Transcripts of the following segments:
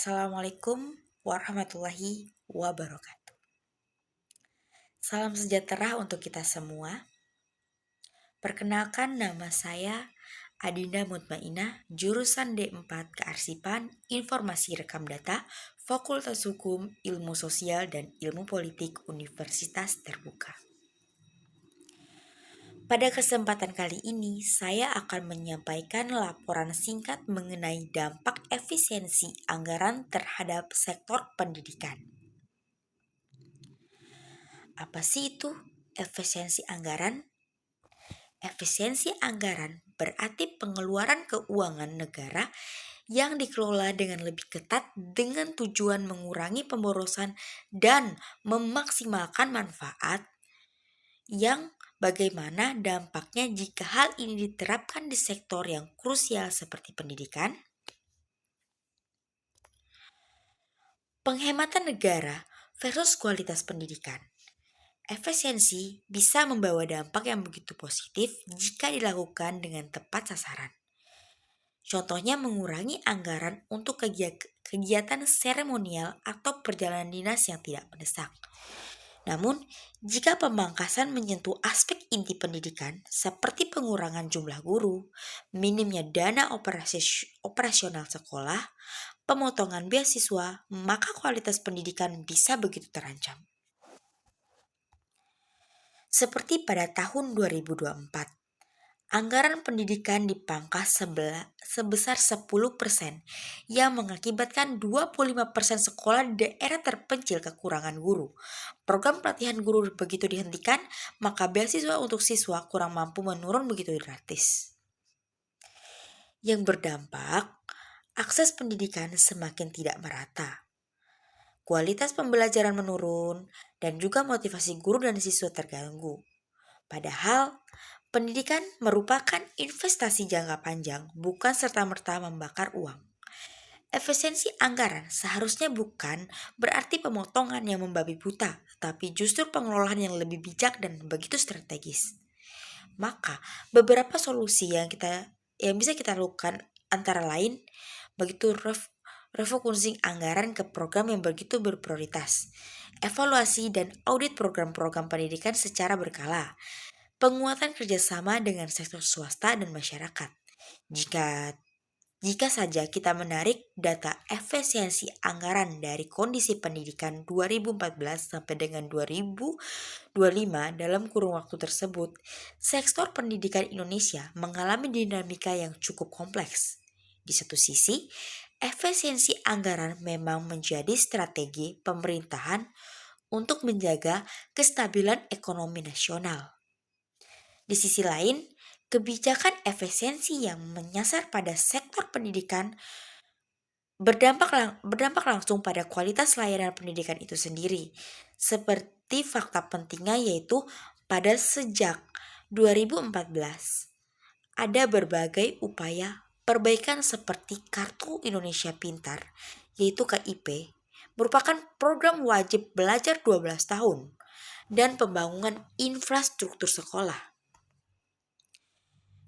Assalamualaikum warahmatullahi wabarakatuh. Salam sejahtera untuk kita semua. Perkenalkan, nama saya Adinda Mutmainah, jurusan D4 Kearsipan Informasi Rekam Data, Fakultas Hukum, Ilmu Sosial dan Ilmu Politik Universitas Terbuka. Pada kesempatan kali ini, saya akan menyampaikan laporan singkat mengenai dampak efisiensi anggaran terhadap sektor pendidikan. Apa sih itu efisiensi anggaran? Efisiensi anggaran berarti pengeluaran keuangan negara yang dikelola dengan lebih ketat dengan tujuan mengurangi pemborosan dan memaksimalkan manfaat, yang bagaimana dampaknya jika hal ini diterapkan di sektor yang krusial seperti pendidikan. Penghematan negara versus kualitas pendidikan. Efisiensi bisa membawa dampak yang begitu positif jika dilakukan dengan tepat sasaran. Contohnya mengurangi anggaran untuk kegiatan seremonial atau perjalanan dinas yang tidak mendesak. Namun, jika pemangkasan menyentuh aspek inti pendidikan seperti pengurangan jumlah guru, minimnya dana operasional sekolah, pemotongan beasiswa, maka kualitas pendidikan bisa begitu terancam. Seperti pada tahun 2024, anggaran pendidikan dipangkas sebesar 10% yang mengakibatkan 25% sekolah di daerah terpencil kekurangan guru. Program pelatihan guru begitu dihentikan, maka beasiswa untuk siswa kurang mampu menurun begitu gratis. Yang berdampak, akses pendidikan semakin tidak merata. Kualitas pembelajaran menurun dan juga motivasi guru dan siswa terganggu. Padahal, pendidikan merupakan investasi jangka panjang, bukan serta-merta membakar uang. Efisiensi anggaran seharusnya bukan berarti pemotongan yang membabi buta, tapi justru pengelolaan yang lebih bijak dan begitu strategis. Maka, beberapa solusi yang bisa kita lakukan antara lain begitu refocusing anggaran ke program yang begitu berprioritas, evaluasi dan audit program-program pendidikan secara berkala, penguatan kerjasama dengan sektor swasta dan masyarakat. Jika saja kita menarik data efisiensi anggaran dari kondisi pendidikan 2014 sampai dengan 2025 dalam kurun waktu tersebut, sektor pendidikan Indonesia mengalami dinamika yang cukup kompleks. Di satu sisi, efisiensi anggaran memang menjadi strategi pemerintahan untuk menjaga kestabilan ekonomi nasional. Di sisi lain, kebijakan efisiensi yang menyasar pada sektor pendidikan berdampak langsung pada kualitas layanan pendidikan itu sendiri. Seperti fakta pentingnya yaitu pada sejak 2014 ada berbagai upaya perbaikan seperti Kartu Indonesia Pintar, yaitu KIP, merupakan program wajib belajar 12 tahun dan pembangunan infrastruktur sekolah.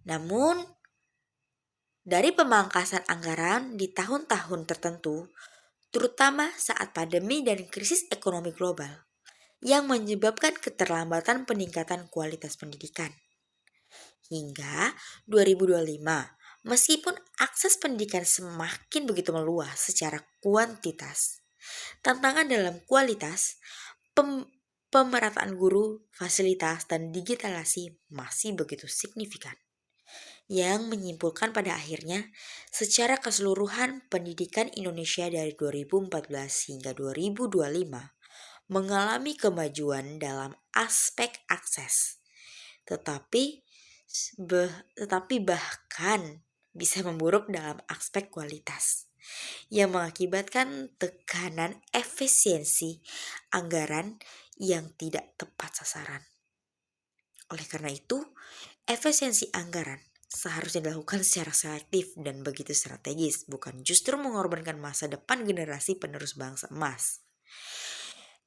Namun, dari pemangkasan anggaran di tahun-tahun tertentu, terutama saat pandemi dan krisis ekonomi global, yang menyebabkan keterlambatan peningkatan kualitas pendidikan. Hingga 2025, meskipun akses pendidikan semakin begitu meluas secara kuantitas, tantangan dalam kualitas, pemerataan guru, fasilitas, dan digitalisasi masih begitu signifikan, yang menyimpulkan pada akhirnya secara keseluruhan pendidikan Indonesia dari 2014 hingga 2025 mengalami kemajuan dalam aspek akses, tetapi bahkan bisa memburuk dalam aspek kualitas, yang mengakibatkan tekanan efisiensi anggaran yang tidak tepat sasaran. Oleh karena itu, efisiensi anggaran seharusnya dilakukan secara selektif dan begitu strategis, bukan justru mengorbankan masa depan generasi penerus bangsa emas.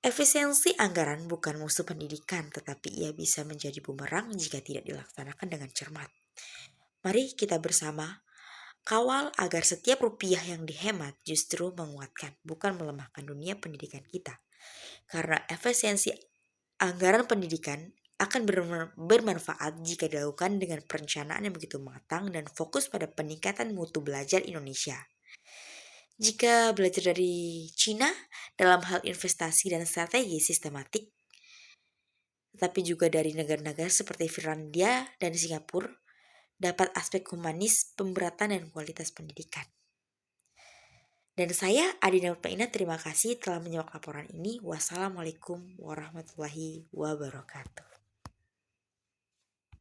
Efisiensi anggaran bukan musuh pendidikan, tetapi ia bisa menjadi bumerang jika tidak dilaksanakan dengan cermat. Mari kita bersama kawal agar setiap rupiah yang dihemat justru menguatkan, bukan melemahkan dunia pendidikan kita. Karena efisiensi anggaran pendidikan akan bermanfaat jika dilakukan dengan perencanaan yang begitu matang dan fokus pada peningkatan mutu belajar Indonesia. Jika belajar dari Cina dalam hal investasi dan strategi sistematik, tetapi juga dari negara-negara seperti Finlandia dan Singapura, dapat aspek humanis, pemberatan, dan kualitas pendidikan. Dan saya, Adina Mutmainah, terima kasih telah menyimak laporan ini. Wassalamualaikum warahmatullahi wabarakatuh.